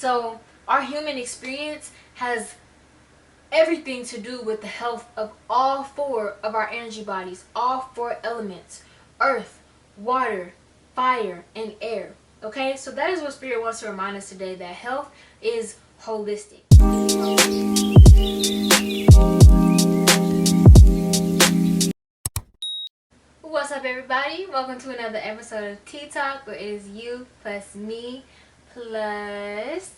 So our human experience has everything to do with the health of all four of our energy bodies, all four elements: earth, water, fire, and air. Okay, so that is what Spirit wants to remind us today, that health is holistic. What's up, everybody? Welcome to another episode of TTALK, where it is you plus me plus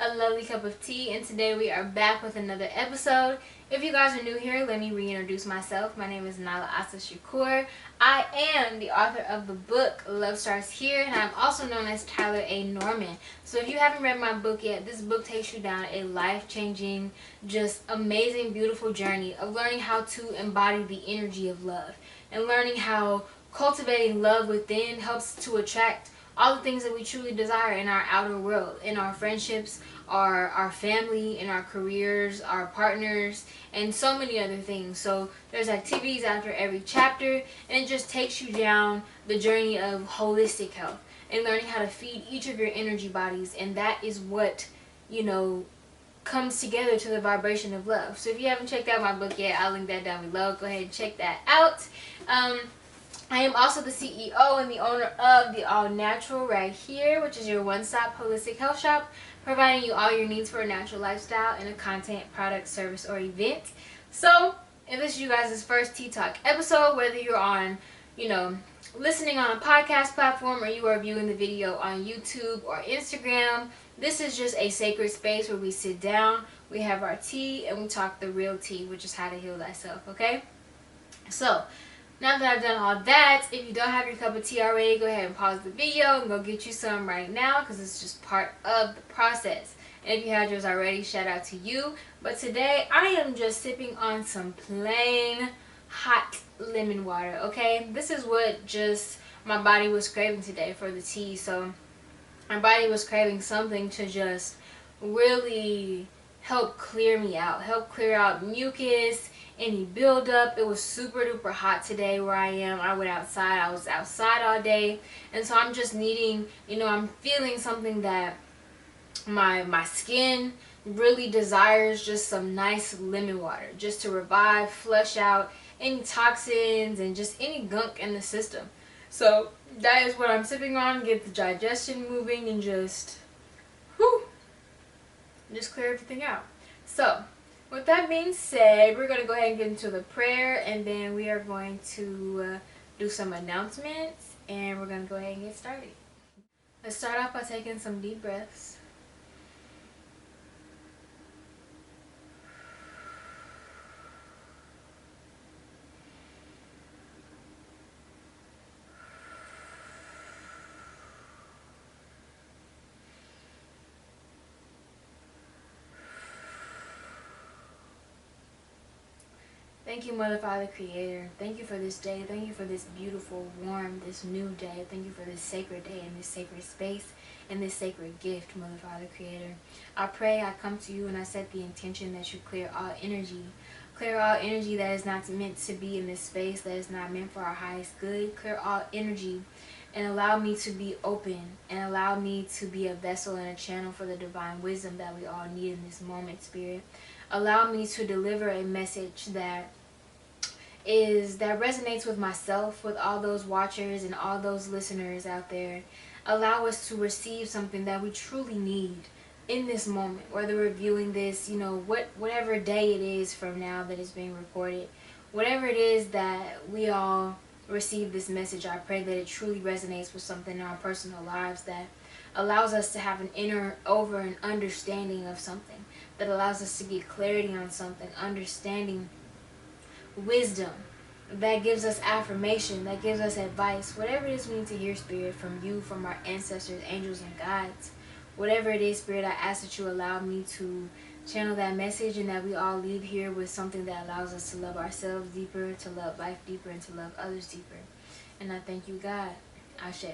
a lovely cup of tea. And today we are back with another episode. If you guys are new here, let me reintroduce myself. My name is Nala Asa Shakur. I am the author of the book Love Starts Here, and I'm also known as Tyler A. Norman. So if you haven't read my book yet, this book takes you down a life-changing, just amazing, beautiful journey of learning how to embody the energy of love, and learning how cultivating love within helps to attract all the things that we truly desire in our outer world, in our friendships, our family, in our careers, our partners, and so many other things. So there's activities after every chapter, and it just takes you down the journey of holistic health and learning how to feed each of your energy bodies. And that is what, comes together to the vibration of love. So if you haven't checked out my book yet, I'll link that down below. Go ahead and check that out. I am also the CEO and the owner of the All Natural right here, which is your one-stop holistic health shop, providing you all your needs for a natural lifestyle in a content, product, service, or event. So if this is you guys' first Tea Talk episode, whether you're on, listening on a podcast platform or you are viewing the video on YouTube or Instagram, this is just a sacred space where we sit down, we have our tea, and we talk the real tea, which is how to heal thyself, okay? So now that I've done all that, if you don't have your cup of tea already, go ahead and pause the video and go get you some right now, because it's just part of the process. And if you had yours already, shout out to you. But today, I am just sipping on some plain hot lemon water, okay? This is what just my body was craving today for the tea. So my body was craving something to just really help clear me out, help clear out mucus, any buildup. It was super duper hot today where I am. I went outside. I was outside all day. And so I'm just needing, I'm feeling something that my skin really desires, just some nice lemon water, just to revive, flush out any toxins and just any gunk in the system. So that is what I'm sipping on, get the digestion moving and just clear everything out. So with that being said, we're going to go ahead and get into the prayer, and then we are going to do some announcements, and we're going to go ahead and get started. Let's start off by taking some deep breaths. Thank you, Mother, Father, Creator. Thank you for this day. Thank you for this beautiful, warm, this new day. Thank you for this sacred day and this sacred space and this sacred gift, Mother, Father, Creator. I pray, I come to you, and I set the intention that you clear all energy. Clear all energy that is not meant to be in this space, that is not meant for our highest good. Clear all energy and allow me to be open, and allow me to be a vessel and a channel for the divine wisdom that we all need in this moment, Spirit. Allow me to deliver a message that resonates with myself, with all those watchers and all those listeners out there. Allow us to receive something that we truly need in this moment, whether we're viewing this, whatever day it is from now that it's being recorded, whatever it is that we all receive this message. I pray that it truly resonates with something in our personal lives that allows us to have an inner over and understanding of something, that allows us to get clarity on something, understanding, wisdom, that gives us affirmation, that gives us advice, whatever it is we need to hear, Spirit, from you, from our ancestors, angels, and guides. Whatever it is, Spirit, I ask that you allow me to channel that message, and that we all leave here with something that allows us to love ourselves deeper, to love life deeper, and to love others deeper. And I thank you, God. Ashe.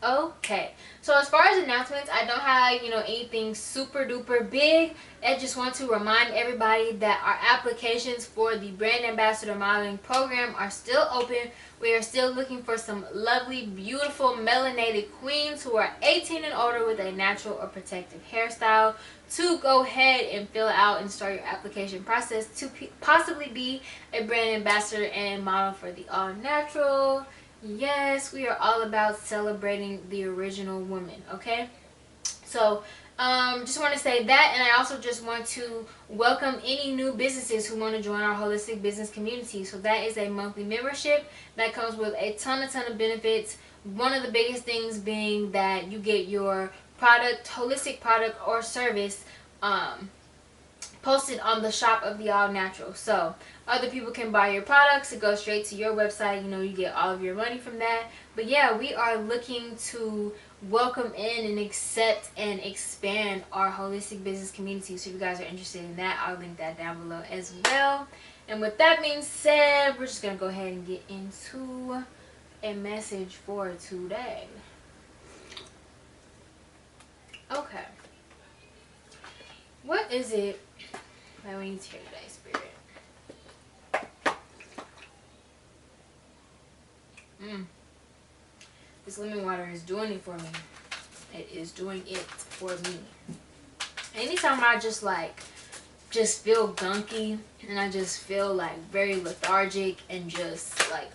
Okay, so as far as announcements, I don't have, anything super duper big. I just want to remind everybody that our applications for the Brand Ambassador Modeling Program are still open. We are still looking for some lovely, beautiful, melanated queens who are 18 and older with a natural or protective hairstyle to go ahead and fill out and start your application process to possibly be a brand ambassador and model for the All Natural. Yes, we are all about celebrating the original woman, okay? So, just want to say that, and I also just want to welcome any new businesses who want to join our holistic business community. So that is a monthly membership that comes with a ton of benefits. One of the biggest things being that you get your product, holistic product or service, posted on the shop of the All Natural. So other people can buy your products. It goes straight to your website. You get all of your money from that. But yeah, we are looking to welcome in and accept and expand our holistic business community. So if you guys are interested in that, I'll link that down below as well. And with that being said, we're just going to go ahead and get into a message for today. Okay. What is it that we need to hear today, Spirit? This lemon water is doing it for me. It is doing it for me. Anytime I just feel gunky and I just feel like very lethargic and just like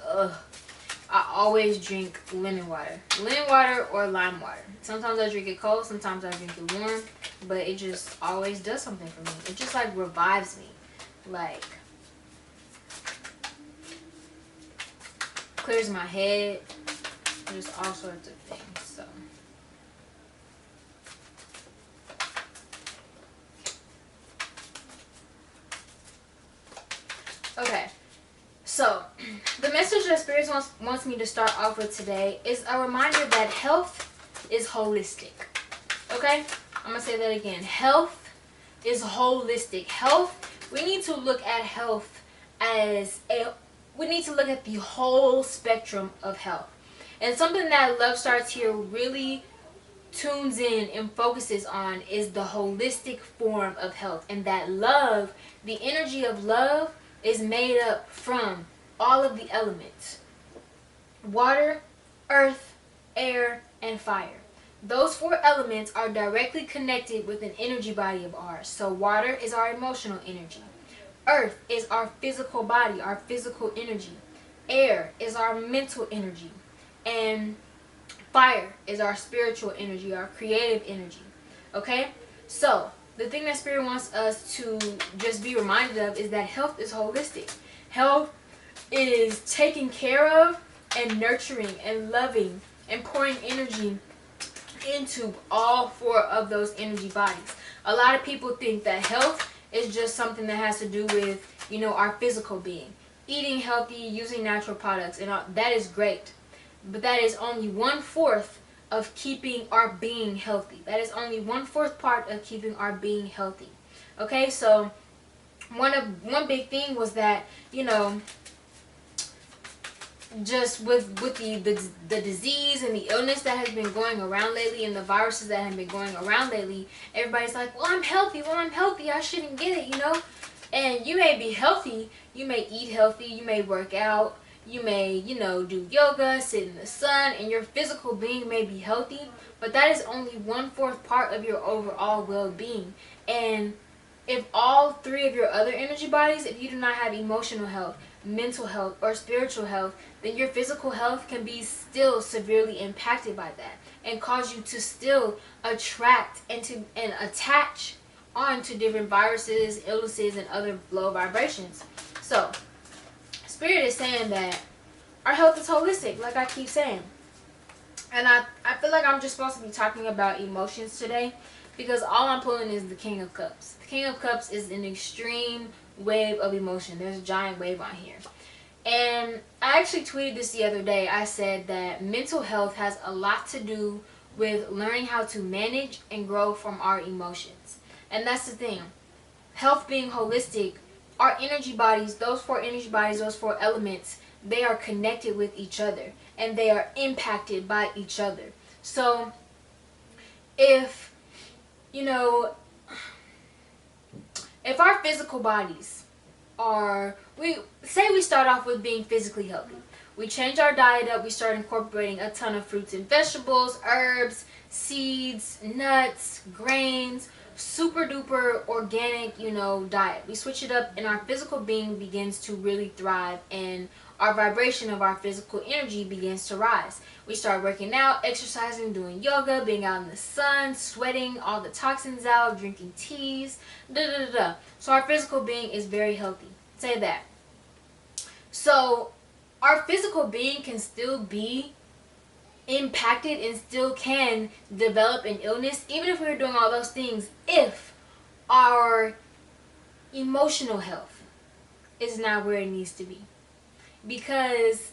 I always drink lemon water or lime water. Sometimes I drink it cold, sometimes I drink it warm, but it just always does something for me. It just like revives me, like clears my head, just all sorts of things. So okay, so the message that Spirit wants me to start off with today is a reminder that health is holistic. Okay, I'm gonna say that again. Health is holistic. Health, we need to look at health as we need to look at the whole spectrum of health. And something that Love Starts Here really tunes in and focuses on is the holistic form of health. And that love, the energy of love, is made up from all of the elements: water, earth, air, and fire. Those four elements are directly connected with an energy body of ours. So water is our emotional energy. Earth is our physical body, our physical energy. Air is our mental energy. And fire is our spiritual energy, our creative energy. Okay? So the thing that Spirit wants us to just be reminded of is that health is holistic. Health is taking care of and nurturing and loving and pouring energy into all four of those energy bodies. A lot of people think that health is just something that has to do with, our physical being. Eating healthy, using natural products, and all, that is great. But that is only 1/4 of keeping our being healthy. That is only 1/4 part of keeping our being healthy. Okay, so one big thing was that, just with the disease and the illness that has been going around lately and the viruses that have been going around lately, everybody's like, well, I'm healthy, I shouldn't get it, And you may be healthy, you may eat healthy, you may work out, you may, do yoga, sit in the sun, and your physical being may be healthy, but that is only 1/4 part of your overall well-being. And if all three of your other energy bodies, if you do not have emotional health, mental health, or spiritual health, then your physical health can be still severely impacted by that and cause you to still attract and attach onto different viruses, illnesses, and other low vibrations. So Spirit is saying that our health is holistic, like I keep saying. And I feel like I'm just supposed to be talking about emotions today, because all I'm pulling is the King of Cups. The King of Cups is an extreme wave of emotion. There's a giant wave on here. And I actually tweeted this the other day. I said that mental health has a lot to do with learning how to manage and grow from our emotions. And that's the thing. Health being holistic, our energy bodies, those four energy bodies, those four elements, they are connected with each other and they are impacted by each other. So if, you know, if our physical bodies are, we start off with being physically healthy. We change our diet up, we start incorporating a ton of fruits and vegetables, herbs, seeds, nuts, grains, super duper organic, diet. We switch it up and our physical being begins to really thrive, and our vibration of our physical energy begins to rise. We start working out, exercising, doing yoga, being out in the sun, sweating all the toxins out, drinking teas, da da da da. So our physical being is very healthy. Say that. So our physical being can still be impacted and still can develop an illness, even if we're doing all those things, if our emotional health is not where it needs to be. Because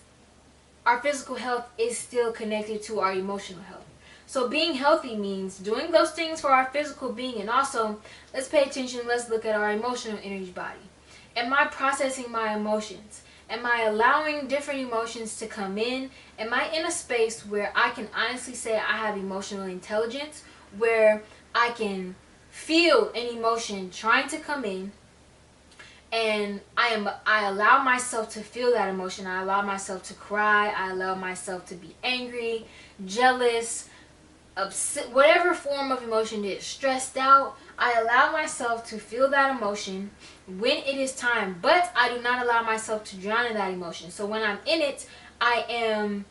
our physical health is still connected to our emotional health. So being healthy means doing those things for our physical being, and also let's pay attention, let's look at our emotional energy body. Am I processing my emotions? Am I allowing different emotions to come in? Am I in a space where I can honestly say I have emotional intelligence, where I can feel an emotion trying to come in, and I allow myself to feel that emotion. I allow myself to cry. I allow myself to be angry, jealous, upset, whatever form of emotion it is, stressed out. I allow myself to feel that emotion when it is time, but I do not allow myself to drown in that emotion. So when I'm in it, I am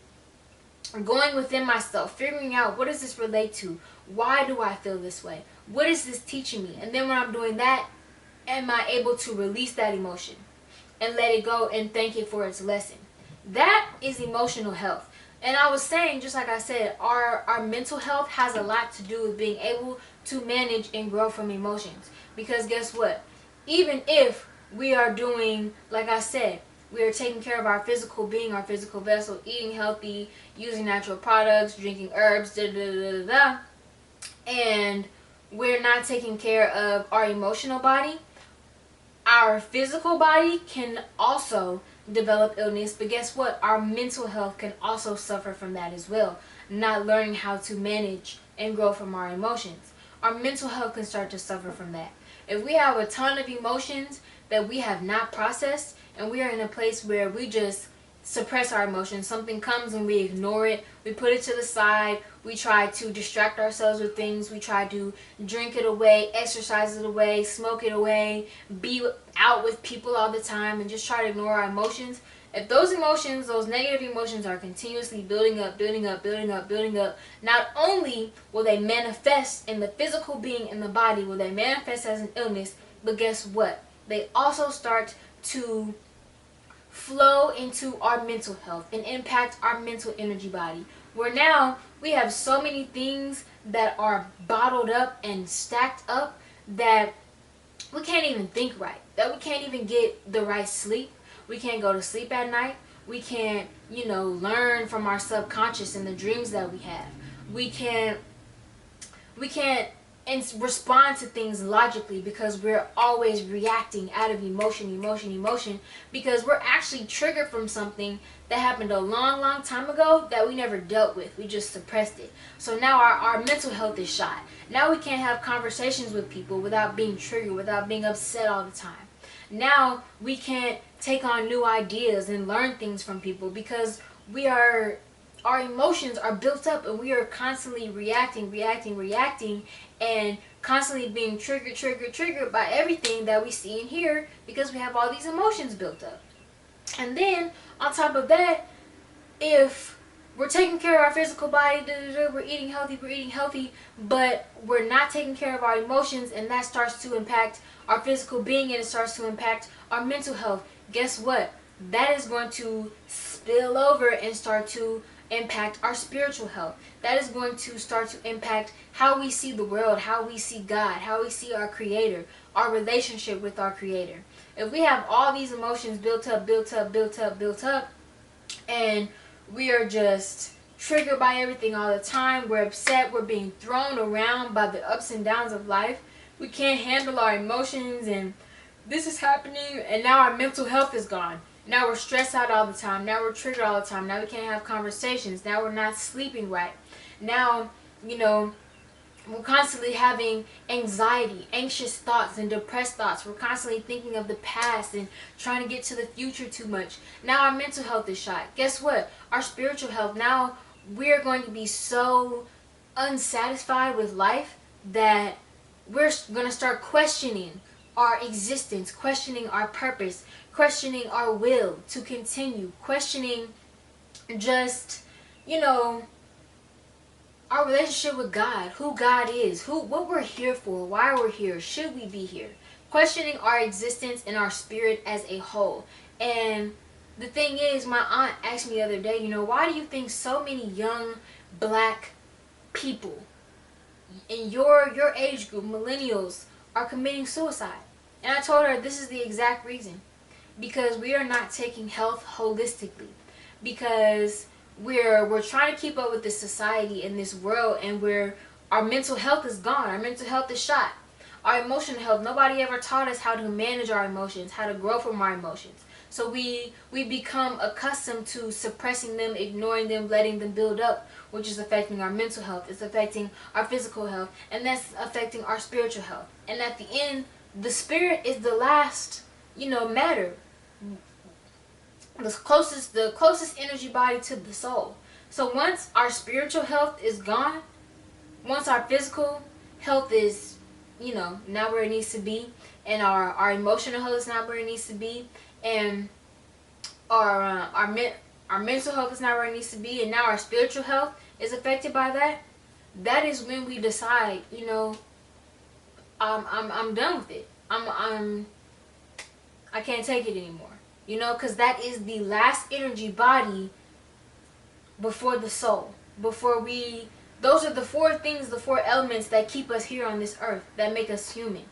going within myself, figuring out, what does this relate to? Why do I feel this way? What is this teaching me? And then when I'm doing that, am I able to release that emotion and let it go and thank it for its lesson? That is emotional health. And I was saying, just like I said, our mental health has a lot to do with being able to manage and grow from emotions. Because guess what? Even if we are doing, like I said, we are taking care of our physical being, our physical vessel, eating healthy, using natural products, drinking herbs, da da da da da, and we're not taking care of our emotional body, our physical body can also develop illness. But guess what? Our mental health can also suffer from that as well. Not learning how to manage and grow from our emotions. Our mental health can start to suffer from that. If we have a ton of emotions that we have not processed, and we are in a place where we just suppress our emotions, something comes and we ignore it, we put it to the side, we try to distract ourselves with things, we try to drink it away, exercise it away, smoke it away, be out with people all the time, and just try to ignore our emotions. If those emotions, those negative emotions, are continuously building up, building up, building up, building up, not only will they manifest in the physical being, in the body, will they manifest as an illness, but guess what? They also start to flow into our mental health and impact our mental energy body, where now we have so many things that are bottled up and stacked up that we can't even think right, that we can't even get the right sleep. We can't go to sleep at night. We can't, learn from our subconscious and the dreams that we have. We can't and respond to things logically, because we're always reacting out of emotion, because we're actually triggered from something that happened a long time ago that we never dealt with. We just suppressed it. So now our mental health is shot. Now we can't have conversations with people without being triggered, without being upset all the time. Now we can't take on new ideas and learn things from people, because our emotions are built up and we are constantly reacting, and constantly being triggered by everything that we see and hear, because we have all these emotions built up. And then on top of that, if we're taking care of our physical body, we're eating healthy, but we're not taking care of our emotions, and that starts to impact our physical being, and it starts to impact our mental health. Guess what? That is going to spill over and start to impact our spiritual health. That is going to start to impact how we see the world, how we see God, how we see our Creator, our relationship with our Creator. If we have all these emotions built up, and we are just triggered by everything all the time, we're upset, we're being thrown around by the ups and downs of life, we can't handle our emotions, and this is happening, and now our mental health is gone. Now we're stressed out all the time. Now we're triggered all the time. Now we can't have conversations. Now we're not sleeping right. Now, you know, we're constantly having anxiety, anxious thoughts, and depressed thoughts. We're constantly thinking of the past and trying to get to the future too much. Now our mental health is shot. Guess what? Our spiritual health. Now we're going to be so unsatisfied with life that we're going to start questioning our existence, questioning our purpose, questioning our will to continue, questioning just, you know, our relationship with God, who God is, what we're here for, why we're here, should we be here, questioning our existence and our spirit as a whole. And the thing is, my aunt asked me the other day, why do you think so many young black people in your age group, millennials, are committing suicide? And I told her this is the exact reason. Because we are not taking health holistically. Because we're trying to keep up with this society and this world, and our mental health is gone. Our mental health is shot. Our emotional health, nobody ever taught us how to manage our emotions, how to grow from our emotions. So we become accustomed to suppressing them, ignoring them, letting them build up, which is affecting our mental health. It's affecting our physical health, and that's affecting our spiritual health. And at the end, the spirit is the last, matter. The closest energy body to the soul. So once our spiritual health is gone, once our physical health is, not where it needs to be, and our emotional health is not where it needs to be, and our mental health is not where it needs to be, and now our spiritual health is affected by that, that is when we decide, I'm done with it. I can't take it anymore. Because that is the last energy body before the soul. Those are the four things, the four elements that keep us here on this earth, that make us human.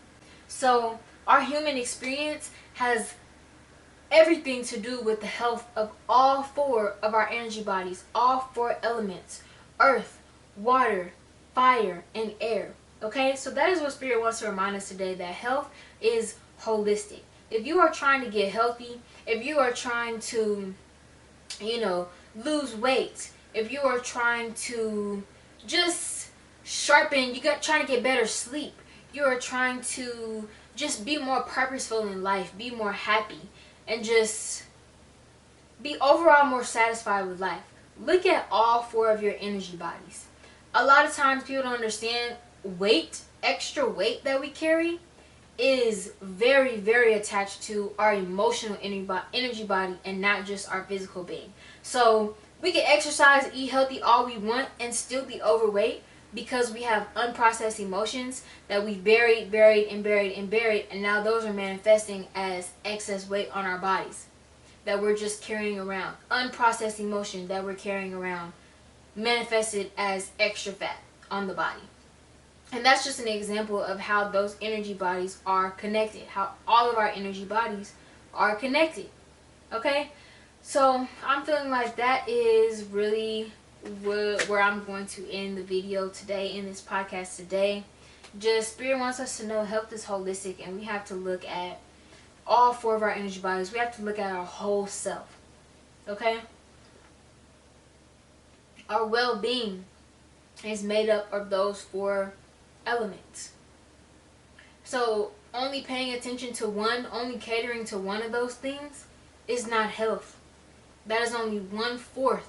So our human experience has everything to do with the health of all four of our energy bodies, all four elements: earth, water, fire, and air. Okay, so that is what Spirit wants to remind us today, that health is holistic. If you are trying to get healthy, if you are trying to, lose weight, if you are trying to just sharpen, trying to get better sleep, you are trying to just be more purposeful in life, be more happy, and just be overall more satisfied with life, look at all four of your energy bodies. A lot of times people don't understand extra weight that we carry is very, very attached to our emotional energy body and not just our physical being. So we can exercise, eat healthy all we want, and still be overweight because we have unprocessed emotions that we buried, and now those are manifesting as excess weight on our bodies that we're just carrying around. Unprocessed emotion that we're carrying around manifested as extra fat on the body. And that's just an example of how those energy bodies are connected, how all of our energy bodies are connected. Okay? So I'm feeling like that is really where I'm going to end the video today, in this podcast today. Just Spirit wants us to know health is holistic, and we have to look at all four of our energy bodies. We have to look at our whole self. Okay? Our well-being is made up of those four elements. So only paying attention to one, only catering to one of those things is not health. That is only 1/4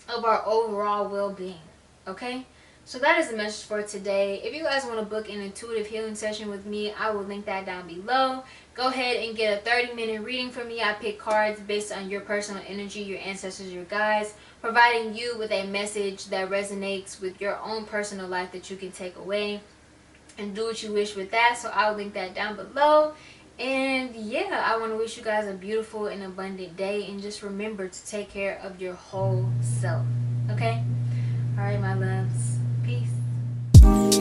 of our overall well-being. Okay? So that is the message for today. If you guys want to book an intuitive healing session with me, I will link that down below. Go ahead and get a 30-minute reading from me. I pick cards based on your personal energy, your ancestors, your guides, providing you with a message that resonates with your own personal life that you can take away and do what you wish with that. So I'll link that down below. And yeah, I want to wish you guys a beautiful and abundant day, and just remember to take care of your whole self. Okay? All right, my loves. Peace.